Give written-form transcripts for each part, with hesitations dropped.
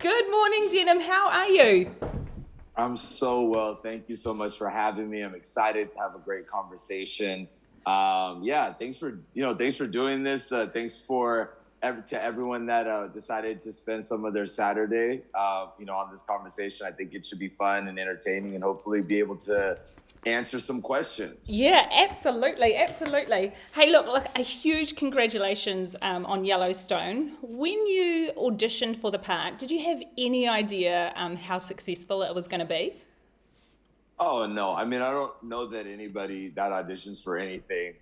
Good morning, Denim. How are you? I'm so well. Thank you so much for having me. I'm excited to have a great conversation. Yeah, thanks for doing this. Thanks to everyone that decided to spend some of their Saturday, on this conversation. I think it should be fun and entertaining, and hopefully be able to answer some questions. Yeah, absolutely, absolutely. Hey, look, a huge congratulations on Yellowstone. When you auditioned for the part, did you have any idea how successful it was going to be? Oh no, I mean I don't know that anybody that auditions for anything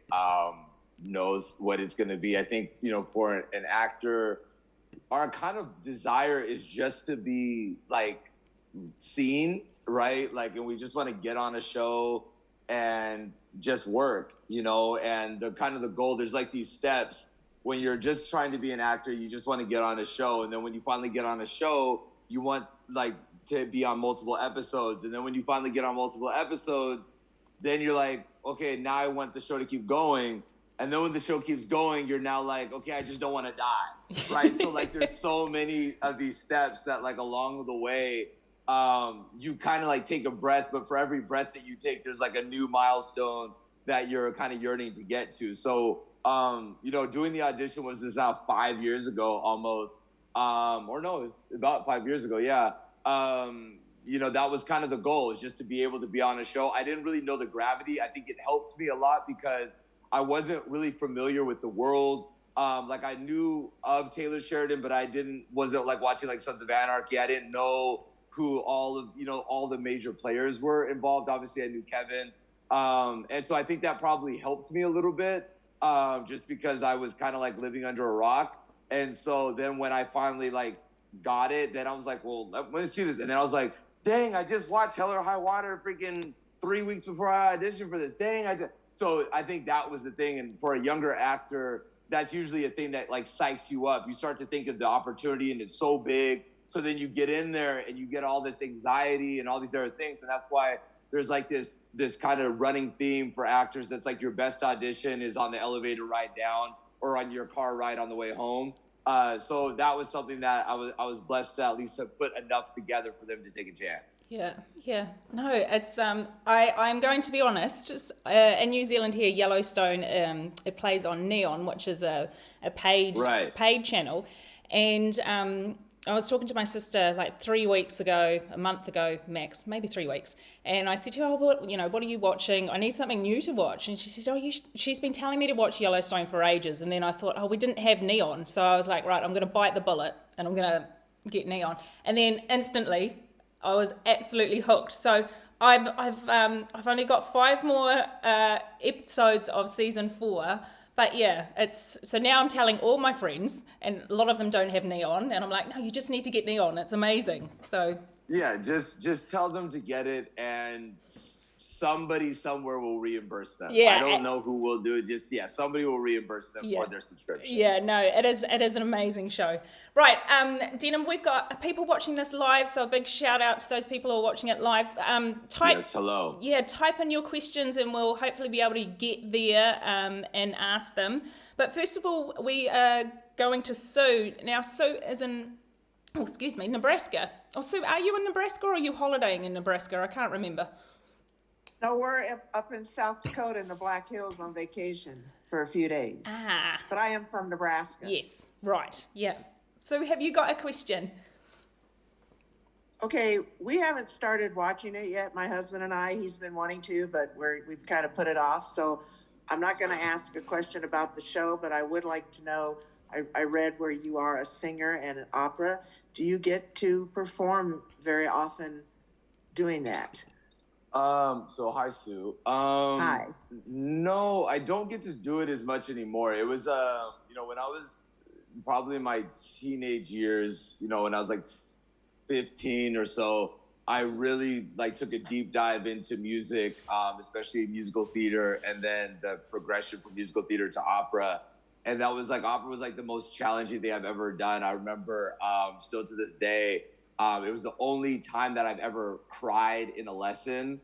knows what it's going to be. I think for an actor, our kind of desire is just to be like seen, right? Like, and we just want to get on a show and just work, and the kind of the goal, there's like these steps when you're just trying to be an actor, you just want to get on a show. And then when you finally get on a show, you want like to be on multiple episodes. And then when you finally get on multiple episodes, then you're like, okay, now I want the show to keep going. And then when the show keeps going, you're now like, okay, I just don't want to die, right? So like, there's so many of these steps that like along the way, you kind of like take a breath, but for every breath that you take, there's like a new milestone that you're kind of yearning to get to. So, doing the audition was this now 5 years ago almost, or no, it's about 5 years ago. Yeah. That was kind of the goal, is just to be able to be on a show. I didn't really know the gravity. I think it helps me a lot because I wasn't really familiar with the world. Like I knew of Taylor Sheridan, but wasn't like watching like Sons of Anarchy. I didn't know who all the major players were involved. Obviously I knew Kevin. And so I think that probably helped me a little bit, just because I was kind of like living under a rock. And so then when I finally like got it, then I was like, well, let me see this. And then I was like, dang, I just watched Hell or High Water freaking 3 weeks before I auditioned for this. So I think that was the thing. And for a younger actor, that's usually a thing that like psychs you up. You start to think of the opportunity and it's so big. So then you get in there and you get all this anxiety and all these other things. And that's why there's like this kind of running theme for actors. That's like your best audition is on the elevator ride down or on your car ride on the way home. So that was something that I was blessed to at least have put enough together for them to take a chance. Yeah. No, it's I'm going to be honest. In New Zealand here, Yellowstone, it plays on Neon, which is a paid Right. paid channel, and I was talking to my sister like 3 weeks ago, a month ago max, maybe 3 weeks, and I said to her, "Oh, what are you watching? I need something new to watch." And she says, "Oh, she's been telling me to watch Yellowstone for ages." And then I thought, "Oh, we didn't have Neon," so I was like, "Right, I'm going to bite the bullet and I'm going to get Neon." And then instantly, I was absolutely hooked. So I've only got 5 more episodes of season 4. But yeah, so now I'm telling all my friends, and a lot of them don't have Neon, and I'm like, no, you just need to get Neon. It's amazing. So Yeah, just tell them to get it, and somebody somewhere will reimburse them. yeah, I don't know who will do it. Somebody will reimburse them yeah. for their subscription. Yeah, no, it is an amazing show. Right, Denim, we've got people watching this live, so a big shout out to those people who are watching it live. Yes, hello. Yeah, type in your questions and we'll hopefully be able to get there and ask them. But first of all, we are going to Sue. Now, Sue is in, Nebraska. Oh, Sue, are you in Nebraska or are you holidaying in Nebraska? I can't remember. No, we're up in South Dakota in the Black Hills on vacation for a few days. Ah, But I am from Nebraska. yes, right, yeah. So have you got a question? Okay, we haven't started watching it yet, my husband and I. He's been wanting to, but we've kind of put it off. So I'm not going to ask a question about the show, but I would like to know, I read where you are a singer and an opera. Do you get to perform very often doing that? So hi, Sue. Hi. No, I don't get to do it as much anymore. It was, when I was probably in my teenage years, when I was like 15 or so, I really like took a deep dive into music, especially musical theater, and then the progression from musical theater to opera. And that was like, opera was like the most challenging thing I've ever done. I remember, still to this day, it was the only time that I've ever cried in a lesson,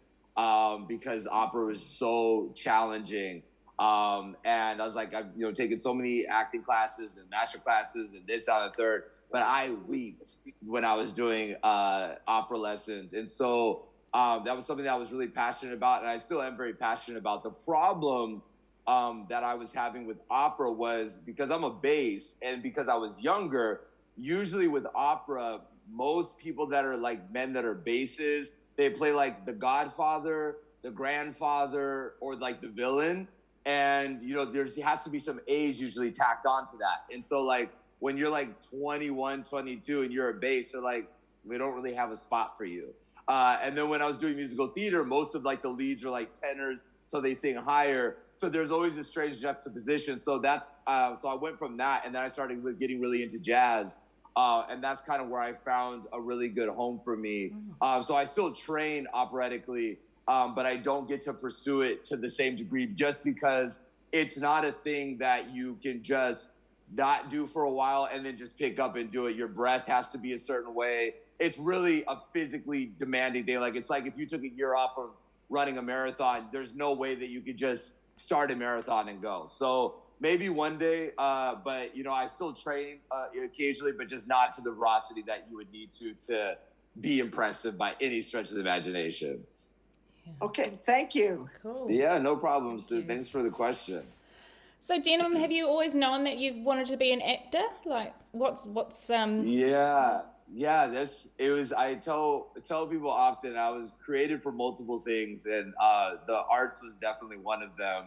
because opera was so challenging. And I was like, I've taken so many acting classes and master classes and this, that, and the third. but I weeped when I was doing opera lessons. And so that was something that I was really passionate about, and I still am very passionate about. The problem that I was having with opera was because I'm a bass, and because I was younger, usually with opera, most people that are like men that are basses, they play like the godfather, the grandfather, or like the villain. And, you know, there has to be some age usually tacked onto that. And so like when you're like 21, 22 and you're a bass, they're like, we don't really have a spot for you. And then when I was doing musical theater, most of like the leads are like tenors, so they sing higher. So there's always a strange juxtaposition. So that's so I went from that, and then I started getting really into jazz, and that's kind of where I found a really good home for me. So I still train operatically, but I don't get to pursue it to the same degree, just because it's not a thing that you can just not do for a while and then just pick up and do it. Your breath has to be a certain way. It's really a physically demanding thing. Like, it's like if you took a year off of running a marathon, there's no way that you could just start a marathon and go. So maybe one day, but you know, I still train occasionally, but just not to the veracity that you would need to be impressive by any stretch of the imagination. Okay, thank you. Cool. Yeah, no problem, Sue. Thanks for the question. So Denim, have you always known that you've wanted to be an actor? Like, what's Yeah, I tell people often I was created for multiple things, and the arts was definitely one of them.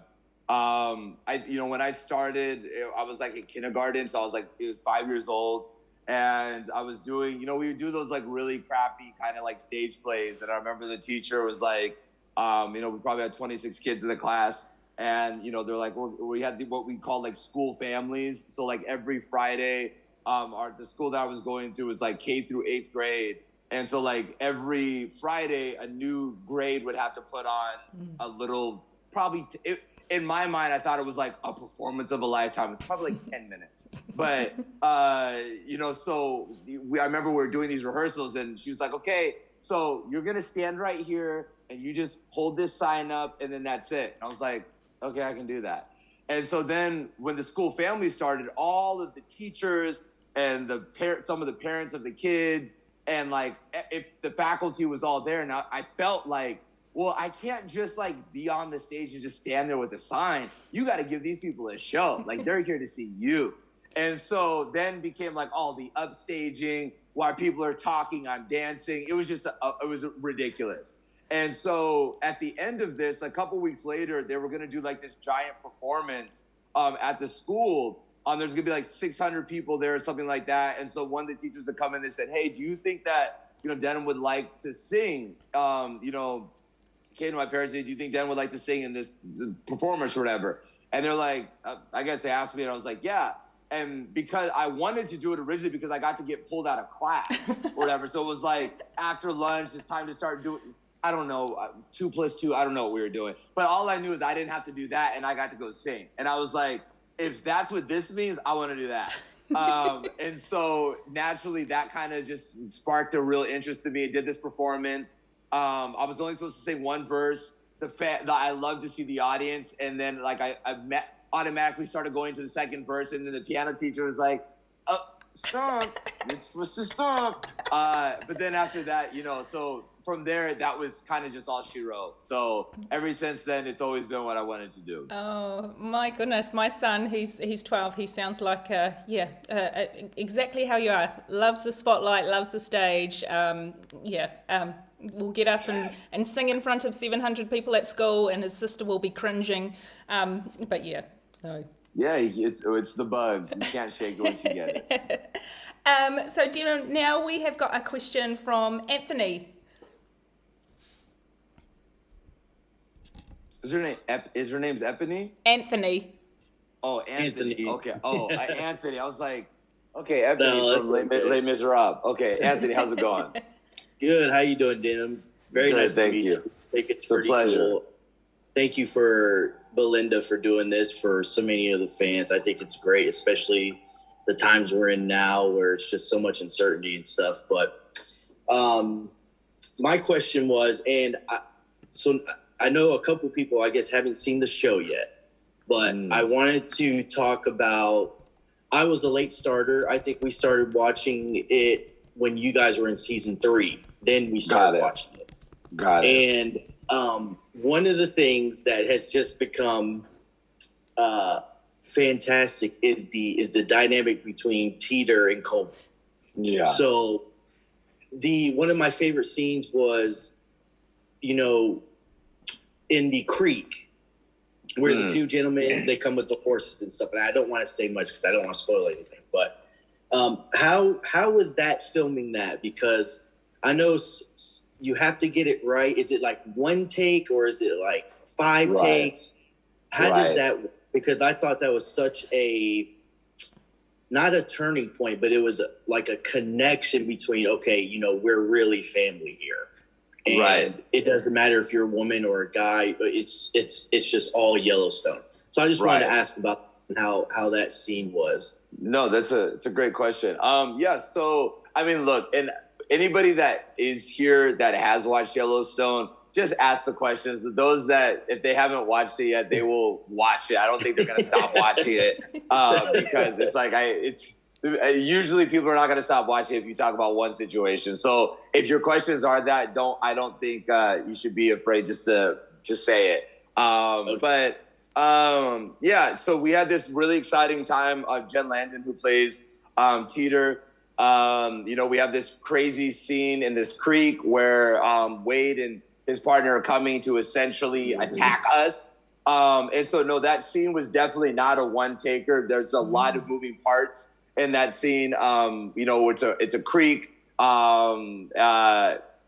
When I started, I was like in kindergarten, so I was like 5 years old, and I was doing, we would do those like really crappy kind of like stage plays, and I remember the teacher was like, we probably had 26 kids in the class, and they're like, we had what we call like school families, so like every Friday. The school that I was going to was like K through 8th grade. And so like every Friday, a new grade would have to put on a little, in my mind, I thought it was like a performance of a lifetime. It's probably like 10 minutes. But, I remember we were doing these rehearsals, and she was like, okay, so you're going to stand right here and you just hold this sign up, and then that's it. And I was like, okay, I can do that. And so then when the school family started, all of the teachers and some of the parents of the kids, and like if the faculty was all there, and I felt like, well, I can't just like be on the stage and just stand there with a sign. You got to give these people a show. Like, they're here to see you. And so then became like all the upstaging while people are talking, I'm dancing. It was just it was ridiculous. And so at the end of this, a couple weeks later, they were going to do like this giant performance at the school. There's going to be like 600 people there or something like that. And so one of the teachers had come in and said, hey, do you think that, Denim would like to sing? Came to my parents and said, do you think Denim would like to sing in this performance or whatever? And they're like, I guess they asked me, and I was like, yeah. And because I wanted to do it originally because I got to get pulled out of class or whatever. So it was like after lunch, it's time to start doing, I don't know, 2 + 2, I don't know what we were doing. But all I knew is I didn't have to do that, and I got to go sing. And I was like, if that's what this means, I want to do that. And so naturally that kind of just sparked a real interest in me. I did this performance. I was only supposed to sing one verse. I love to see the audience. And then like I automatically started going to the second verse. And then the piano teacher was like, stop, you're supposed to stop. But then after that, so from there, that was kind of just all she wrote. So ever since then, it's always been what I wanted to do. Oh my goodness, my son, he's 12. He sounds like exactly how you are. Loves the spotlight, loves the stage. Will get up and sing in front of 700 people at school, and his sister will be cringing. But yeah, no. Yeah, it's the bug. You can't shake it once you get it. So Dina, now we have got a question from Anthony. Is her name's Epony? Anthony. Oh, Anthony. Okay. Oh, Anthony. I was like, okay, Epony from Les Miserables. Okay, Anthony, how's it going? Good. How you doing, Denim? Very nice to meet you. I think it's pretty cool. Thank you for Belinda for doing this for so many of the fans. I think it's great, especially the times we're in now where it's just so much uncertainty and stuff. But my question was, I know a couple people, I guess, haven't seen the show yet, but I wanted to talk about I was a late starter. I think we started watching it when you guys were in season 3. Then we started watching it. Got it. And one of the things that has just become fantastic is the dynamic between Teeter and Colby. Yeah. So one of my favorite scenes was, you know, in the creek where the two gentlemen, they come with the horses and stuff. And I don't want to say much because I don't want to spoil anything. But how was that filming that? Because I know you have to get it right. Is it like one take or is it like 5 takes? How does that work? Because I thought that was such not a turning point, but it was like a connection between, okay, you know, we're really family here. And it doesn't matter if you're a woman or a guy. It's just all Yellowstone. So I just wanted to ask about how that scene was. No, it's a great question. So I mean, look, and anybody that is here that has watched Yellowstone, just ask the questions. Those that, if they haven't watched it yet, they will watch it. I don't think they're gonna stop watching it because it's like usually people are not going to stop watching if you talk about one situation. So if your questions are that, I don't think you should be afraid just to say it. So we had this really exciting time of Jen Landon, who plays Teeter. You know, we have this crazy scene in this creek where Wade and his partner are coming to essentially attack us. And so, no, that scene was definitely not a one-taker. There's a lot of moving parts in that scene. You know, it's a creek,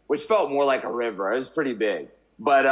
which felt more like a river. It was pretty big. But,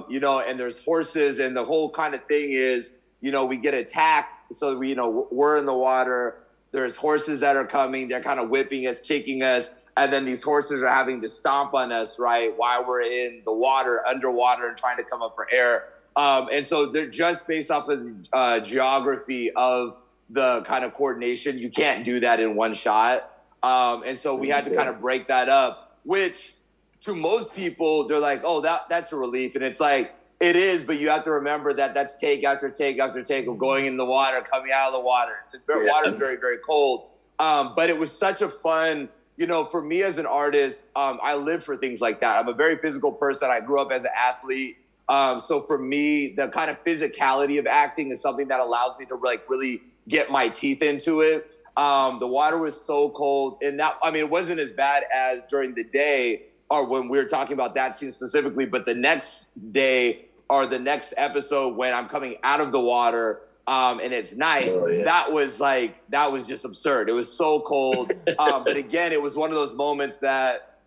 you know, and there's horses, and the whole kind of thing is, you know, we get attacked. So, we're in the water. There's horses that are coming. They're kind of whipping us, kicking us. And then these horses are having to stomp on us, right, while we're in the water, underwater, and trying to come up for air. And so they're just based off of the geography of the kind of coordination. You can't do that in one shot. And so we had to kind of break that up, which to most people, they're like, oh, that's a relief. And it's like, it is, but you have to remember that that's take after take after take of going in the water, coming out of the water. Water's very, very cold. But it was such a fun, you know, for me as an artist, I live for things like that. I'm a very physical person. I grew up as an athlete. So for me, the kind of physicality of acting is something that allows me to like really get my teeth into it. The water was so cold, and it wasn't as bad as during the day or when we were talking about that scene specifically, but the next day or the next episode when I'm coming out of the water and it's night, that was just absurd. It was so cold. But again, it was one of those moments that,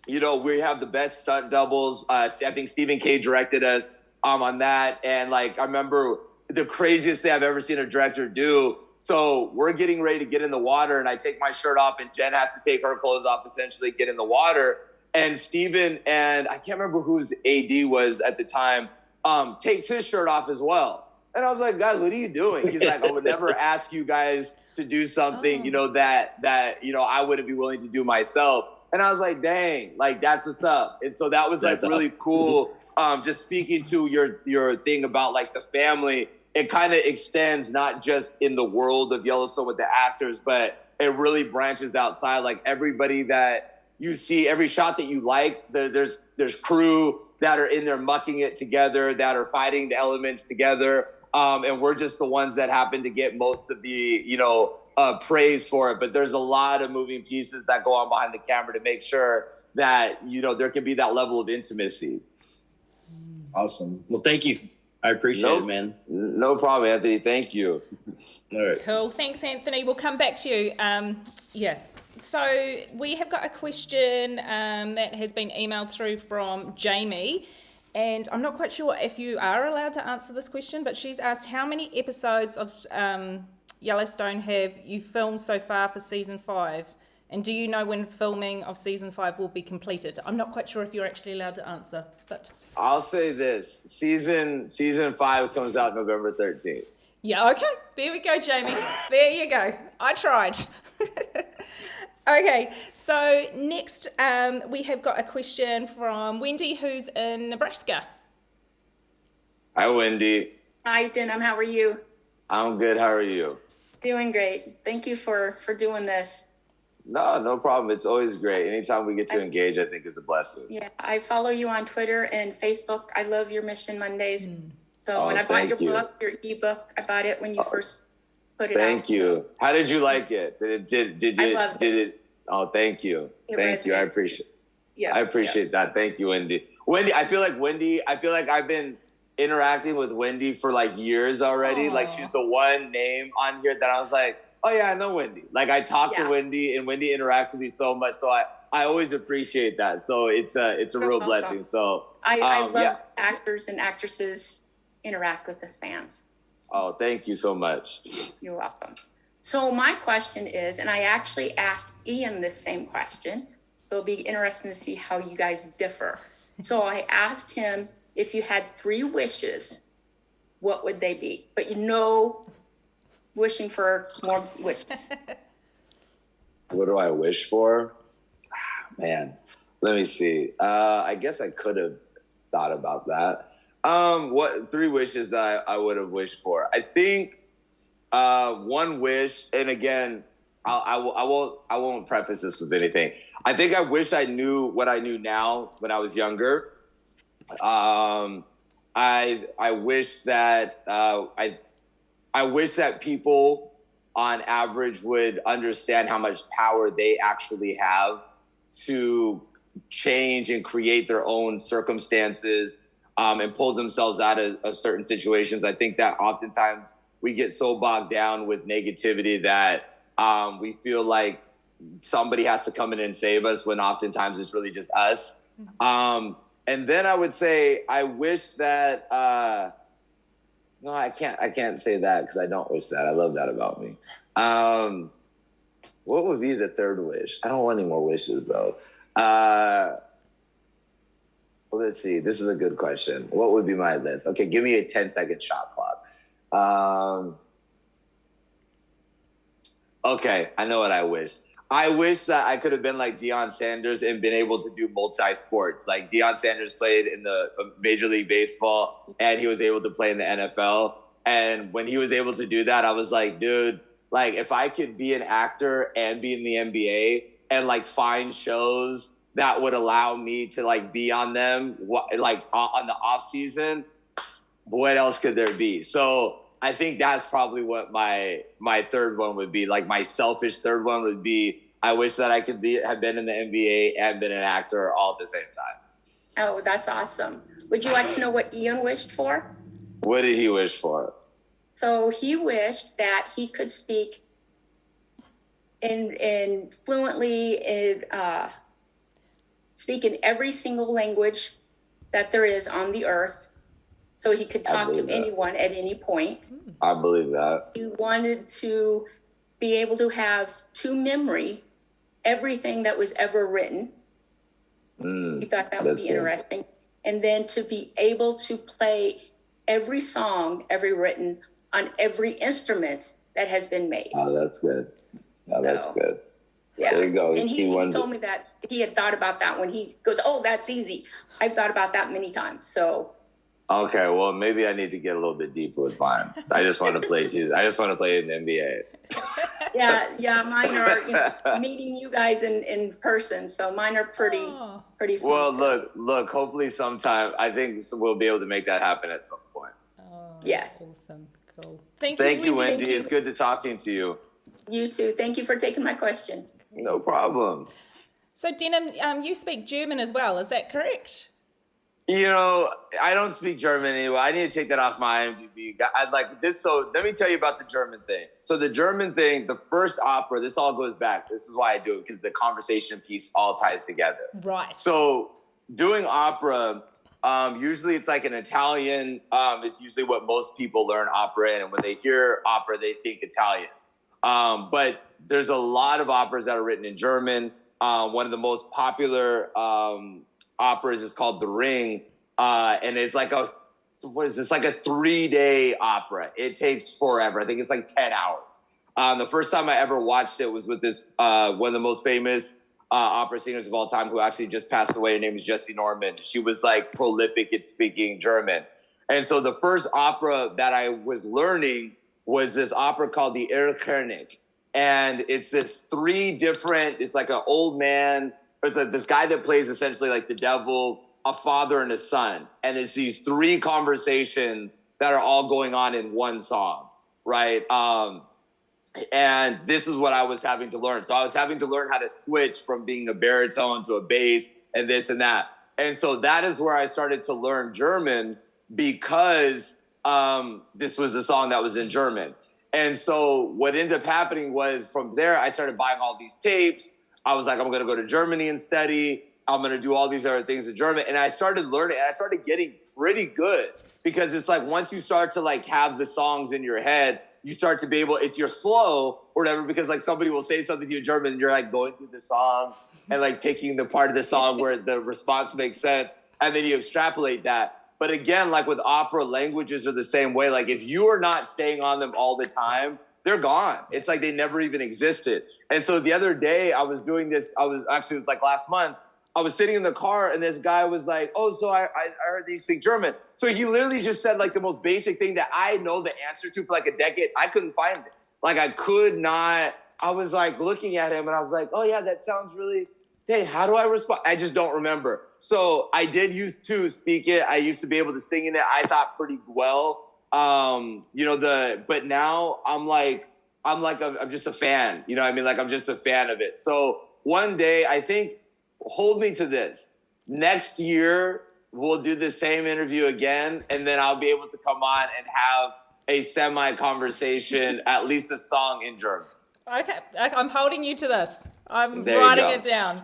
you know, we have the best stunt doubles. I think Stephen K directed us on that. And like, I remember the craziest thing I've ever seen a director do. So we're getting ready to get in the water, and I take my shirt off, and Jen has to take her clothes off, essentially get in the water. And Stephen, and I can't remember whose AD was at the time, takes his shirt off as well. And I was like, guys, what are you doing? He's like, I would never ask you guys to do something, you know, that, you know, I wouldn't be willing to do myself. And I was like, dang, like, that's what's up. And so that was like really cool. Just speaking to your thing about like the family, it kind of extends not just in the world of Yellowstone with the actors, but it really branches outside. Like everybody that you see, every shot that you like, there's crew that are in there mucking it together, that are fighting the elements together. And we're just the ones that happen to get most of the, you know, praise for it. But there's a lot of moving pieces that go on behind the camera to make sure that, you know, there can be that level of intimacy. Awesome. Well, thank you. I appreciate it, man. No problem, Anthony. Thank you. All right. Cool. Thanks, Anthony. We'll come back to you. So we have got a question that has been emailed through from Jamie. And I'm not quite sure if you are allowed to answer this question, but she's asked, how many episodes of Yellowstone have you filmed so far for season 5? And do you know when filming of season 5 will be completed? I'm not quite sure if you're actually allowed to answer, but I'll say this: season 5 comes out November 13th. Yeah. Okay. There we go, Jamie. There you go. I tried. Okay. So next, we have got a question from Wendy, who's in Nebraska. Hi, Wendy. Hi, Denim. How are you? I'm good. How are you? Doing great. Thank you for doing this. No problem. It's always great. Anytime we get to engage, I think is a blessing. Yeah, I follow you on Twitter and Facebook. I love your Mission Mondays. So, and I bought your book, your ebook. I bought it when you first put it out. Thank you. So. How did you like it? I loved it. Oh, thank you. Thank you. I appreciate. Yeah, I appreciate that. Thank you, Wendy. I feel like I've been interacting with Wendy for like years already. Aww. Like she's the one name on here that I was like, oh yeah, I know Wendy. Like I talk to Wendy and Wendy interacts with me so much. So I always appreciate that. So it's a real blessing. So I love actors and actresses interact with us fans. Oh, thank you so much. You're welcome. So my question is, and I actually asked Ian this same question. So it'll be interesting to see how you guys differ. So I asked him, if you had 3 wishes, what would they be? But wishing for more wishes. What do I wish for? Man, let me see. I guess I could have thought about that. What 3 wishes that I would have wished for? I think one wish, and again, I won't preface this with anything. I think I wish I knew what I knew now when I was younger. I wish that I wish that people on average would understand how much power they actually have to change and create their own circumstances and pull themselves out of certain situations. I think that oftentimes we get so bogged down with negativity that we feel like somebody has to come in and save us when oftentimes it's really just us. And then I would say I wish that no, I can't say that because I don't wish that. I love that about me. What would be the 3rd wish? I don't want any more wishes though. Well, let's see. This is a good question. What would be my list? Okay, give me a 10-second shot clock. Okay, I know what I wish. I wish that I could have been like Deion Sanders and been able to do multi-sports. Like Deion Sanders played in the Major League Baseball and he was able to play in the NFL. And when he was able to do that, I was like, dude, like if I could be an actor and be in the NBA and like find shows that would allow me to like be on them, like on the off season, what else could there be? So I think that's probably what my 3rd one would be. Like my selfish 3rd one would be, I wish that I could have been in the NBA and been an actor all at the same time. Oh, that's awesome. Would you like to know what Ian wished for? What did he wish for? So he wished that he could speak in fluently speak in every single language that there is on the earth. So he could talk to anyone at any point. I believe that. He wanted to be able to have to memory everything that was ever written. He thought that would be interesting. And then to be able to play every song ever written on every instrument that has been made. Oh, that's good. Oh, that's good. Yeah. There you go. And he told me that he had thought about that when he goes, oh, that's easy. I've thought about that many times. So. Okay, well, maybe I need to get a little bit deeper with mine. I just want to play I just want to play in the NBA. Yeah, mine are meeting you guys in person, so mine are pretty smooth. Well, look, hopefully sometime, I think we'll be able to make that happen at some point. Oh, yes. Awesome. Cool. Thank you, Wendy. Thank you. It's good to talking to you. You too. Thank you for taking my question. No problem. So, Denim, you speak German as well, is that correct? You know, I don't speak German anyway. I need to take that off my IMDb. I'd like this. So let me tell you about the German thing. So the German thing, the first opera, this all goes back. This is why I do it, because the conversation piece all ties together. Right. So doing opera, usually it's like an Italian. It's usually what most people learn opera in. And when they hear opera, they think Italian. But there's a lot of operas that are written in German. One of the most popular operas is called The Ring, and it's like a 3-day opera. It takes forever. I think it's like 10 hours. The first time I ever watched it was with this one of the most famous opera singers of all time, who actually just passed away. Her name is Jessie Norman. She was like prolific at speaking German, and so the first opera that I was learning was this opera called the Erlkönig. And it's this it's like an old man, it's like this guy that plays essentially like the devil, a father and a son. And it's these 3 conversations that are all going on in one song, right? And this is what I was having to learn. So I was having to learn how to switch from being a baritone to a bass and this and that. And so that is where I started to learn German, because this was a song that was in German. And so what ended up happening was, from there, I started buying all these tapes. I was like, I'm going to go to Germany and study. I'm going to do all these other things in German. And I started learning, and I started getting pretty good, because it's like, once you start to like have the songs in your head, you start to be able, if you're slow or whatever, because like somebody will say something to you in German and you're like going through the song and like picking the part of the song where the response makes sense. And then you extrapolate that. But again, like with opera, languages are the same way. Like if you are not staying on them all the time, they're gone. It's like they never even existed. And so the other day I was doing this, it was like last month, I was sitting in the car and this guy was like, oh, so I heard that you speak German. So he literally just said like the most basic thing that I know the answer to for like a decade. I couldn't find it. Like I could not. I was like looking at him and I was like, oh yeah, that sounds really, hey, how do I respond? I just don't remember. So I did used to speak it. I used to be able to sing in it. I thought pretty well. But now I'm just a fan. You know what I mean? Like I'm just a fan of it. So one day, I think, hold me to this. Next year, we'll do the same interview again, and then I'll be able to come on and have a semi-conversation, at least a song in German. Okay, I'm holding you to this. I'm writing it down.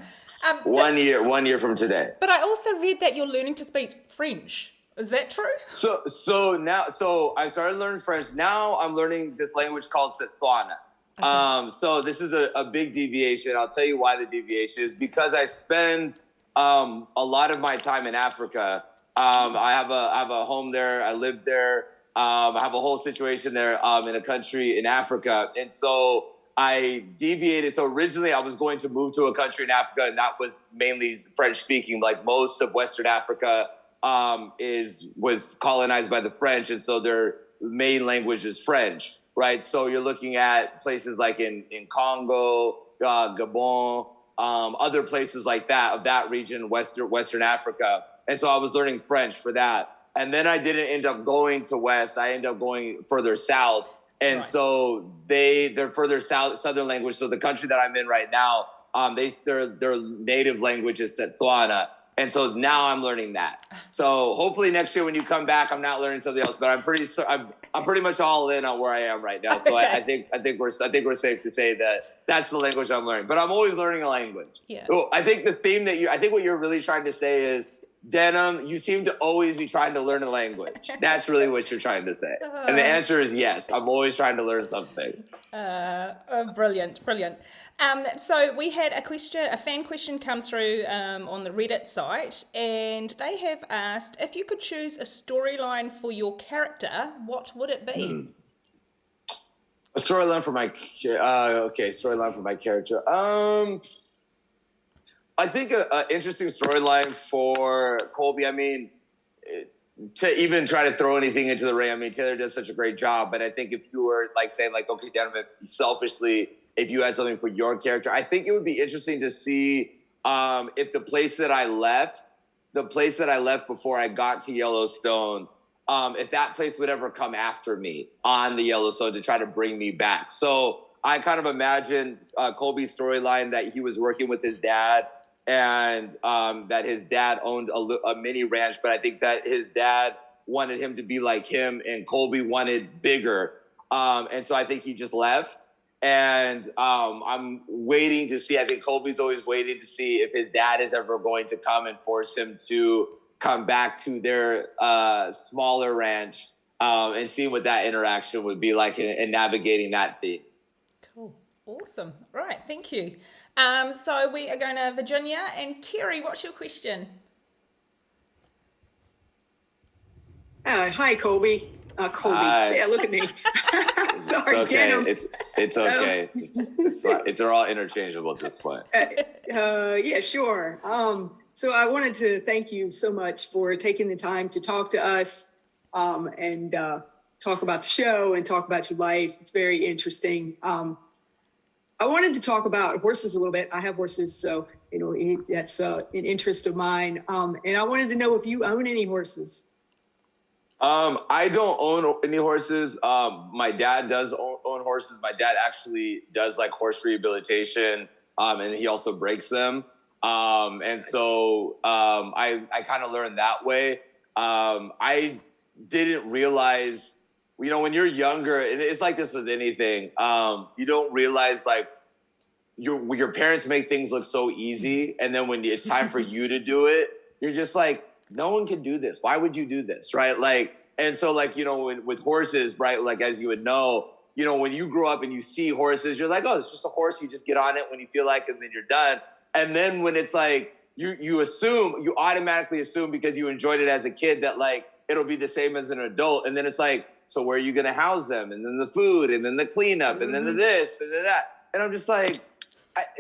1 year from today. But I also read that you're learning to speak French. Is that true? So I started learning French. Now I'm learning this language called Setswana. Okay. So this is a big deviation. I'll tell you why the deviation is because I spend a lot of my time in Africa. I have a home there. I live there. I have a whole situation there in a country in Africa. And so I deviated. So originally I was going to move to a country in Africa, and that was mainly French speaking. Like most of Western Africa was colonized by the French. And so their main language is French. Right, so you're looking at places like in Congo, Gabon, other places like that of that region, Western Africa. And so I was learning French for that. And then I didn't end up going to West. I ended up going further south. And so they're further south, southern language. So the country that I'm in right now, their native language is Setswana. And so now I'm learning that. So hopefully next year when you come back, I'm not learning something else. But I'm pretty much all in on where I am right now. So okay. I think we're safe to say that that's the language I'm learning. But I'm always learning a language. Yeah. So I think the theme I think what you're really trying to say is, Denim, you seem to always be trying to learn a language. That's really what you're trying to say. And the answer is yes. I'm always trying to learn something. Brilliant. So we had a fan question come through on the Reddit site, and they have asked, if you could choose a storyline for your character, what would it be? A storyline for my character. I think an interesting storyline for Colby. I mean, to even try to throw anything into the ring. I mean, Taylor does such a great job, but I think if you were like saying like, okay, Denim, selfishly, if you had something for your character, I think it would be interesting to see if the place that I left before I got to Yellowstone, if that place would ever come after me on the Yellowstone to try to bring me back. So I kind of imagined Colby's storyline that he was working with his dad, and that his dad owned a mini ranch, but I think that his dad wanted him to be like him, and Colby wanted bigger. And so I think he just left. And I'm waiting to see, I think Colby's always waiting to see if his dad is ever going to come and force him to come back to their smaller ranch and see what that interaction would be like in navigating that theme. Cool. Awesome. Right. Thank you. So we are going to Virginia, and Kerry, what's your question? Hi, Colby. Colby. Hi. Yeah, look at me. Sorry, it's okay. Denim. It's okay. It's fine. They're all interchangeable at this point. Yeah, sure. So I wanted to thank you so much for taking the time to talk to us and talk about the show and talk about your life. It's very interesting. I wanted to talk about horses a little bit. I have horses, so that's an interest of mine. And I wanted to know if you own any horses. I don't own any horses. My dad does own horses. My dad actually does like horse rehabilitation, and he also breaks them. And so I kind of learned that way. I didn't realize, when you're younger, and it's like this with anything, you don't realize like your parents make things look so easy. And then when it's time for you to do it, you're just like, no one can do this. Why would you do this? Right. Like, and so like, with horses, right. Like, as you would know, when you grow up and you see horses, you're like, oh, it's just a horse. You just get on it when you feel like it and then you're done. And then when it's like, you automatically assume because you enjoyed it as a kid that like, it'll be the same as an adult. And then it's like, so where are you going to house them? And then the food, and then the cleanup, and then the this, and then that. And I'm just like,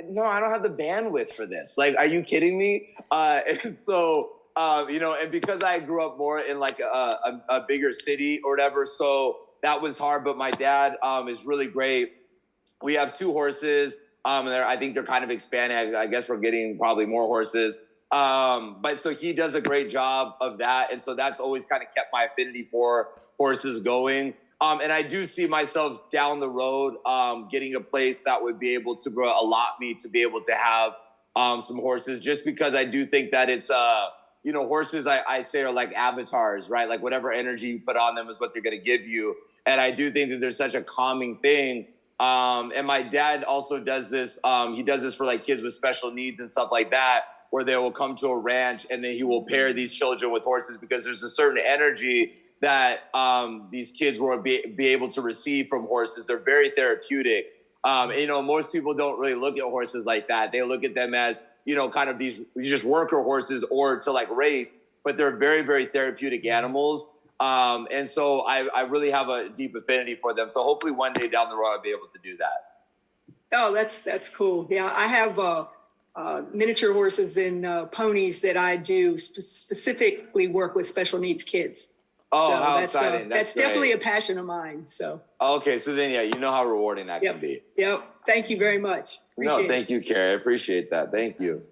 no, I don't have the bandwidth for this. Like, are you kidding me? And so, and because I grew up more in like a bigger city or whatever, so that was hard. But my dad is really great. We have 2 horses. I think they're kind of expanding. I guess we're getting probably more horses. But so he does a great job of that. And so that's always kind of kept my affinity for horses going. And I do see myself down the road getting a place that would be able to allot me to be able to have some horses, just because I do think that it's, horses I say are like avatars, right? Like whatever energy you put on them is what they're going to give you. And I do think that there's such a calming thing. And my dad also does this. He does this for like kids with special needs and stuff like that, where they will come to a ranch and then he will pair these children with horses, because there's a certain energy that these kids will be able to receive from horses. They're very therapeutic. And, most people don't really look at horses like that. They look at them as, kind of these just worker horses or to like race, but they're very, very therapeutic animals. And so I really have a deep affinity for them. So hopefully one day down the road, I'll be able to do that. Oh, that's cool. Yeah, I have miniature horses and ponies that I do specifically work with special needs kids. Oh, so how exciting. That's definitely a passion of mine. So. Okay. So then, you know how rewarding that can be. Yep. Thank you very much. Thank you, Carrie. I appreciate that. Thank you.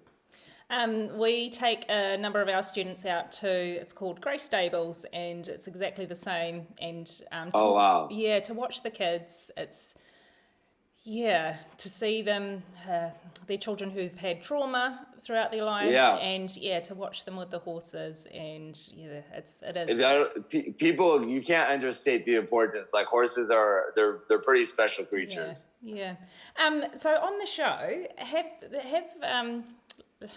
We take a number of our students out to, it's called Grace Stables, and it's exactly the same. And oh, wow. Yeah, to watch the kids, it's, to see them, their children who've had trauma throughout their lives, and to watch them with the horses, and it is. People, you can't understate the importance. Like horses they're pretty special creatures. Yeah. So on the show, have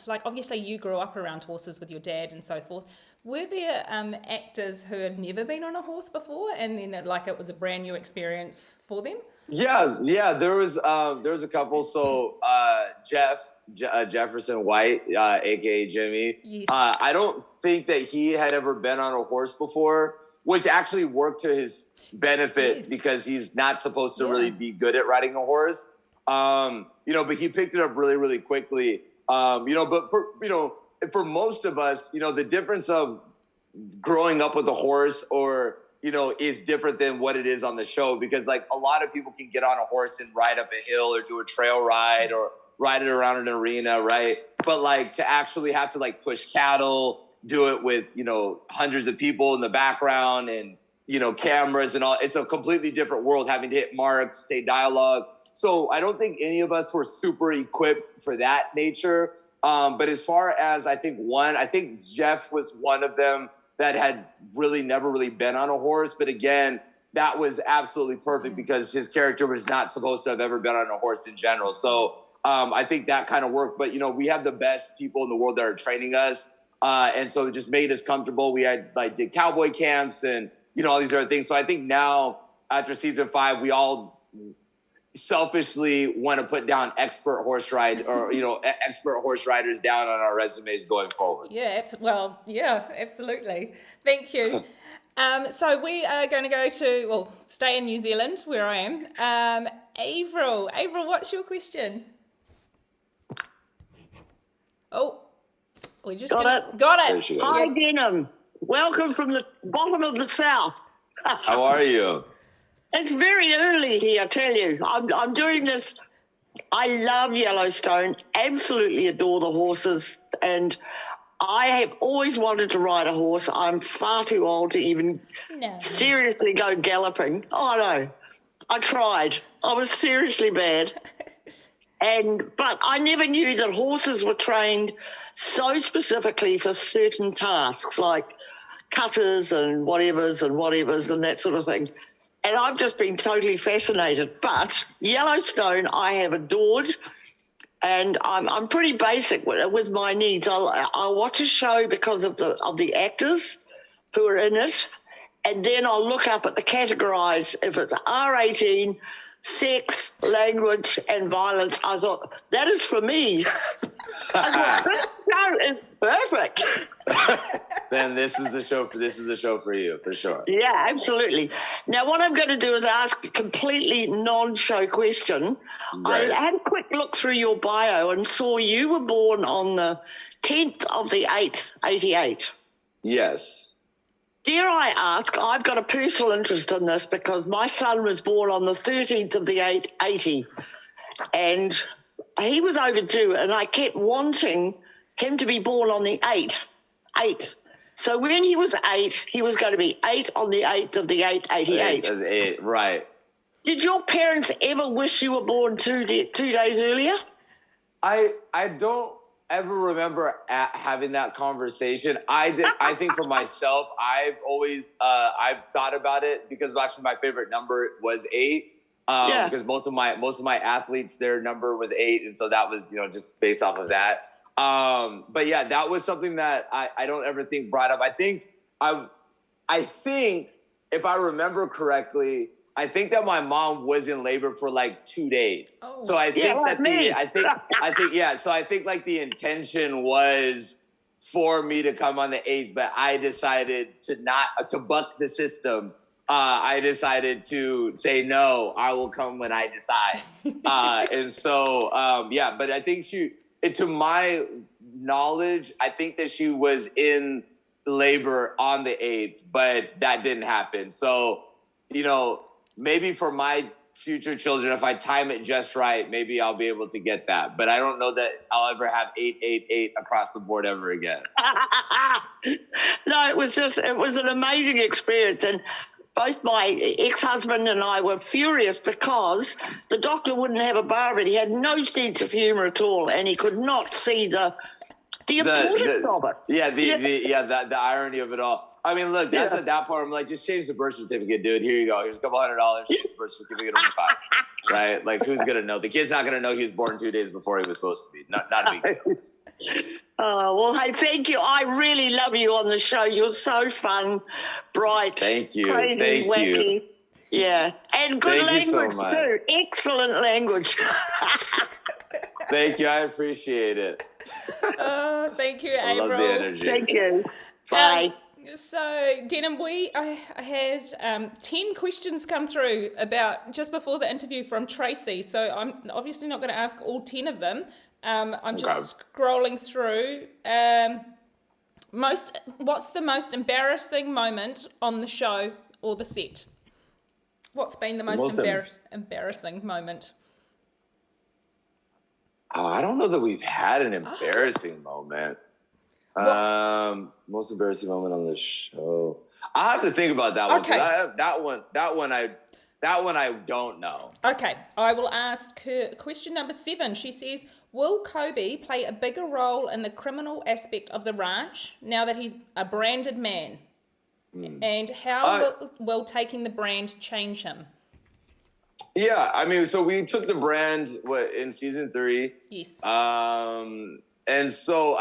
like obviously you grew up around horses with your dad and so forth. Were there actors who had never been on a horse before, and then like it was a brand new experience for them? Yeah. There was a couple. So Jefferson White, aka Jimmy. Yes. I don't think that he had ever been on a horse before, which actually worked to his benefit because he's not supposed to really be good at riding a horse. But he picked it up really, really quickly. But for most of us, the difference of growing up with a horse or is different than what it is on the show, because like a lot of people can get on a horse and ride up a hill or do a trail ride or ride it around an arena, right? But like to actually have to like push cattle, do it with, hundreds of people in the background and, cameras and all, it's a completely different world, having to hit marks, say dialogue. So I don't think any of us were super equipped for that nature. But as far as I think Jeff was one of them that had really never really been on a horse. But again, that was absolutely perfect because his character was not supposed to have ever been on a horse in general. So I think that kind of worked. But, we have the best people in the world that are training us. And so it just made us comfortable. We had did cowboy camps and, all these other things. So I think now after season 5, we all selfishly want to put down expert horse riders down on our resumes going forward. Absolutely. Thank you. So we are going to go stay in New Zealand where I am. Avril, what's your question? Oh, we just got it. Got it. Hi, Denim. Welcome from the bottom of the South. How are you? It's very early here, I tell you. I'm doing this. I love Yellowstone, absolutely adore the horses, and I have always wanted to ride a horse. I'm far too old to even seriously go galloping. Oh, no. I tried. I was seriously bad. But I never knew that horses were trained so specifically for certain tasks, like cutters and whatevers and that sort of thing. And I've just been totally fascinated. But Yellowstone I have adored, and I'm pretty basic with my needs. I'll watch a show because of the actors who are in it, and then I'll look up at the categorize if it's R18, sex, language, and violence. I thought, that is for me. I thought, this show is perfect. Then this is the show for you, for sure. Yeah, absolutely. Now, what I'm going to do is ask a completely non-show question. Right. I had a quick look through your bio and saw you were born on the 10th of the 8th, 88. Yes. Dare I ask, I've got a personal interest in this because my son was born on the 13th of the 8th, 80, and he was overdue, and I kept wanting him to be born on the 8th. So when he was 8, he was going to be 8 on the 8th of the 8th, 88. 8th of the 8th, right. Did your parents ever wish you were born 2 days earlier? I don't ever remember having that conversation. I think for myself, I've always I've thought about it because actually my favorite number was 8. Because most of my athletes, their number was 8, and so that was just based off of that. But yeah, that was something that I don't ever think brought up. I think if I remember correctly, I think that my mom was in labor for like 2 days. Oh. So I think So I think like the intention was for me to come on the 8th, but I decided to buck the system. I decided to say, no, I will come when I decide. And so, but I think to my knowledge, I think that she was in labor on the 8th, but that didn't happen. So, maybe for my future children, if I time it just right, maybe I'll be able to get that. But I don't know that I'll ever have 888 across the board ever again. No, it was an amazing experience. And both my ex-husband and I were furious because the doctor wouldn't have a bar of it. He had no sense of humor at all, and he could not see the importance of it. Yeah, the irony of it all. I mean, look, that's at that part. I'm like, just change the birth certificate, dude. Here you go. Here's a couple $100. Change the birth certificate over 5. Right? Like, who's gonna know? The kid's not gonna know he was born 2 days before he was supposed to be. Not a big deal. Oh, well, hey, thank you. I really love you on the show. You're so fun, bright, thank you, crazy, wacky. Yeah, and good language too. Excellent language. Thank you. I appreciate it. Thank you, April. I love the energy. Thank you. Bye. So, Denim, I had 10 questions come through about just before the interview from Tracy. So I'm obviously not going to ask all 10 of them. I'm just scrolling through. What's the most embarrassing moment on the show or the set? What's been the most embarrassing moment? Oh, I don't know that we've had an embarrassing moment. Most embarrassing moment on the show. I have to think about that one. Okay. That one I don't know. Okay, I will ask her question number 7. She says, will Colby play a bigger role in the criminal aspect of the ranch now that he's a branded man? And how will taking the brand change him? Yeah, I mean, so we took the brand in season 3. Yes. And so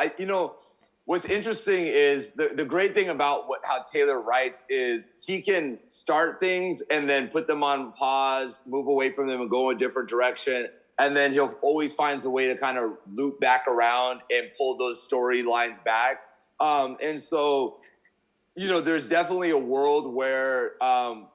what's interesting is the great thing about how Taylor writes is he can start things and then put them on pause, move away from them and go a different direction. And then he'll always find a way to kind of loop back around and pull those storylines back. And so, there's definitely a world where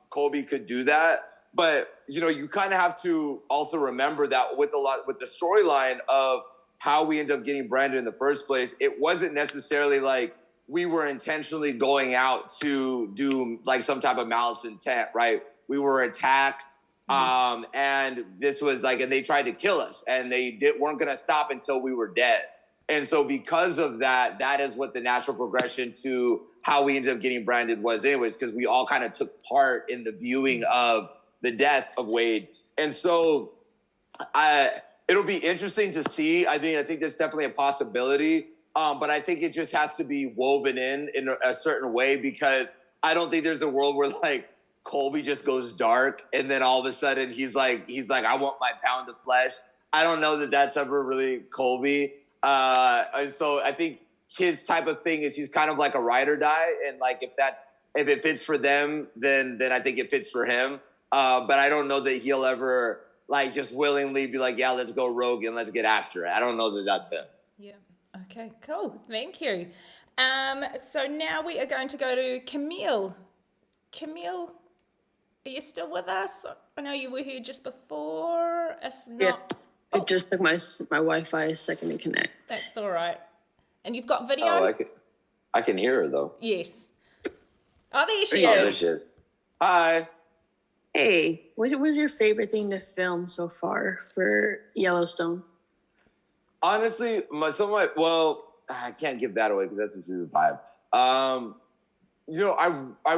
Colby could do that. But, you kind of have to also remember that with the storyline of how we end up getting Brandon in the first place, it wasn't necessarily like we were intentionally going out to do like some type of malice intent, right? We were attacked. And this was like, and they tried to kill us, and they weren't going to stop until we were dead. And so because of that, that is what the natural progression to how we ended up getting branded was anyways, because we all kind of took part in the viewing of the death of Wade. And so it'll be interesting to see. I think that's definitely a possibility. But I think it just has to be woven in a certain way, because I don't think there's a world where like Colby just goes dark and then all of a sudden he's like, I want my pound of flesh. I don't know that that's ever really Colby. And so I think his type of thing is he's kind of like a ride or die. And like, if it fits for them, then I think it fits for him. But I don't know that he'll ever like just willingly be like, yeah, let's go rogue and let's get after it. I don't know that that's him. Yeah. Okay, cool. Thank you. So now we are going to go to Camille. Camille, are you still with us? I know you were here just before. If not, it just took my Wi-Fi a second to connect. That's all right. And you've got video? Oh, I can hear her though. Yes. Oh, there she Oh, is. there she is. Hi. Hey, what was your favorite thing to film so far for Yellowstone? Honestly, I can't give that away because that's in season 5. I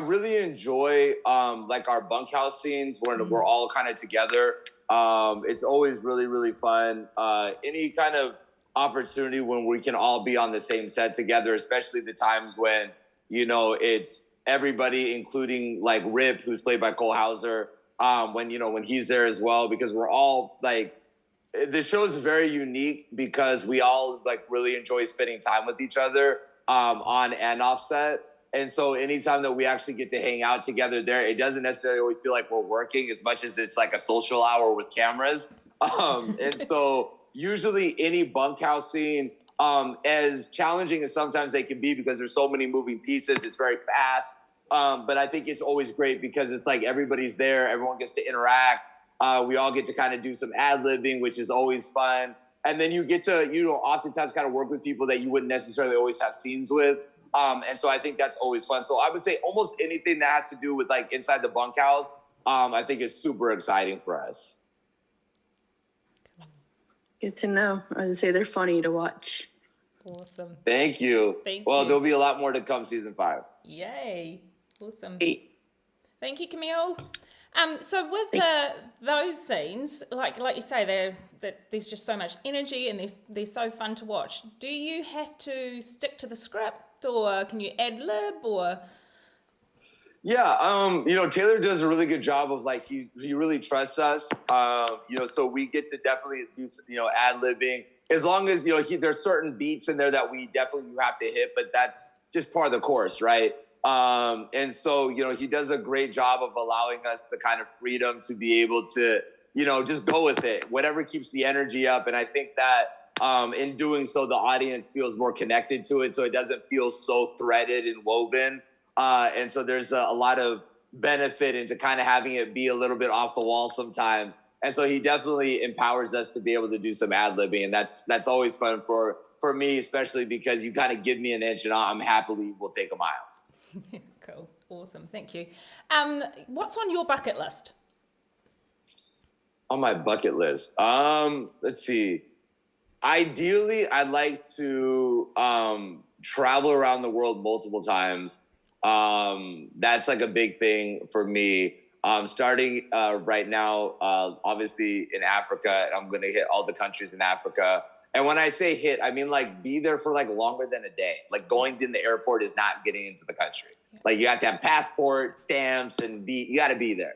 really enjoy like our bunkhouse scenes when we're all kind of together. It's always really, really fun. Any kind of opportunity when we can all be on the same set together, especially the times when, it's everybody, including like Rip, who's played by Cole Hauser, when he's there as well, because we're all like, the show is very unique because we all like really enjoy spending time with each other on and off set. And so anytime that we actually get to hang out together there, it doesn't necessarily always feel like we're working as much as it's like a social hour with cameras. And so usually any bunkhouse scene, as challenging as sometimes they can be because there's so many moving pieces, it's very fast. But I think it's always great because it's like everybody's there, everyone gets to interact. We all get to kind of do some ad-libbing, which is always fun. And then you get to, oftentimes kind of work with people that you wouldn't necessarily always have scenes with. And so I think that's always fun. So I would say almost anything that has to do with like inside the bunkhouse, I think is super exciting for us. Good to know. I was say they're funny to watch. Awesome. Thank you. Well, there'll be a lot more to come season 5. Yay. Awesome. Hey. Thank you, Camille. So with those scenes, like you say, there's just so much energy and they're so fun to watch. Do you have to stick to the script, or can you ad-lib, or? Yeah, Taylor does a really good job of like he really trusts us. So we get to definitely do ad-libbing as long as there's certain beats in there that we definitely have to hit, but that's just part of the course, right? And so, he does a great job of allowing us the kind of freedom to be able to, just go with it, whatever keeps the energy up. And I think that in doing so, the audience feels more connected to it. So it doesn't feel so threaded and woven. And so there's a lot of benefit into kind of having it be a little bit off the wall sometimes. And so he definitely empowers us to be able to do some ad-libbing. And that's always fun for me, especially because you kind of give me an inch and I'm happily will take a mile. Cool. Awesome. Thank you. What's on your bucket list? On my bucket list? Let's see. Ideally, I'd like to travel around the world multiple times. That's like a big thing for me. Starting right now, obviously in Africa, I'm going to hit all the countries in Africa. And when I say hit, I mean like be there for like longer than a day. Like going in the airport is not getting into the country. Like you have to have passport, stamps, and you got to be there.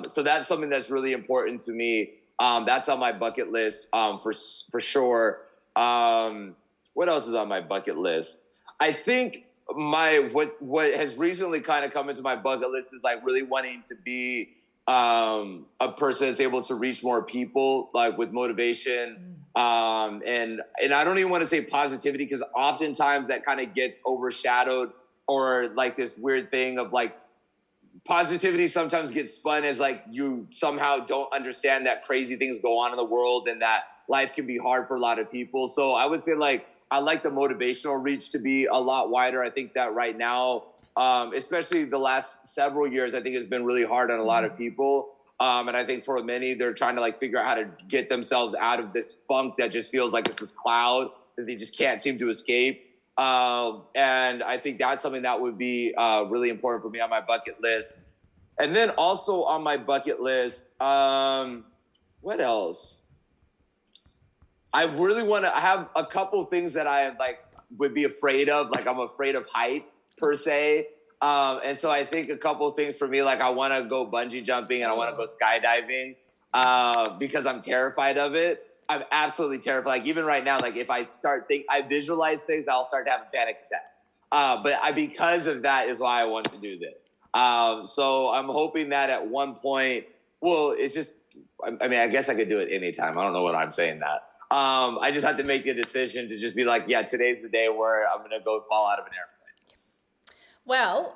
So that's something that's really important to me. That's on my bucket list for sure. What else is on my bucket list? I think what has recently kind of come into my bucket list is like really wanting to be a person that's able to reach more people, like with motivation. And I don't even want to say positivity because oftentimes that kind of gets overshadowed, or like this weird thing of like positivity sometimes gets spun as like you somehow don't understand that crazy things go on in the world and that life can be hard for a lot of people. So I would say like like the motivational reach to be a lot wider. I think that right now, especially the last several years, I think it's been really hard on a lot of people. And I think for many, they're trying to like figure out how to get themselves out of this funk that just feels like it's this cloud that they just can't seem to escape. And I think that's something that would be really important for me on my bucket list. And then also on my bucket list, what else? I really want to have a couple things that I like would be afraid of. Like I'm afraid of heights per se. And so I think a couple of things for me, like I want to go bungee jumping and I want to go skydiving because I'm terrified of it. I'm absolutely terrified. Like even right now, like if I I visualize things, I'll start to have a panic attack. But because of that is why I want to do this. So I'm hoping that at one point, well, it's just, I mean, I guess I could do it anytime. I don't know what I'm saying that. I just have to make a decision to just be like, yeah, today's the day where I'm going to go fall out of an airplane. Well,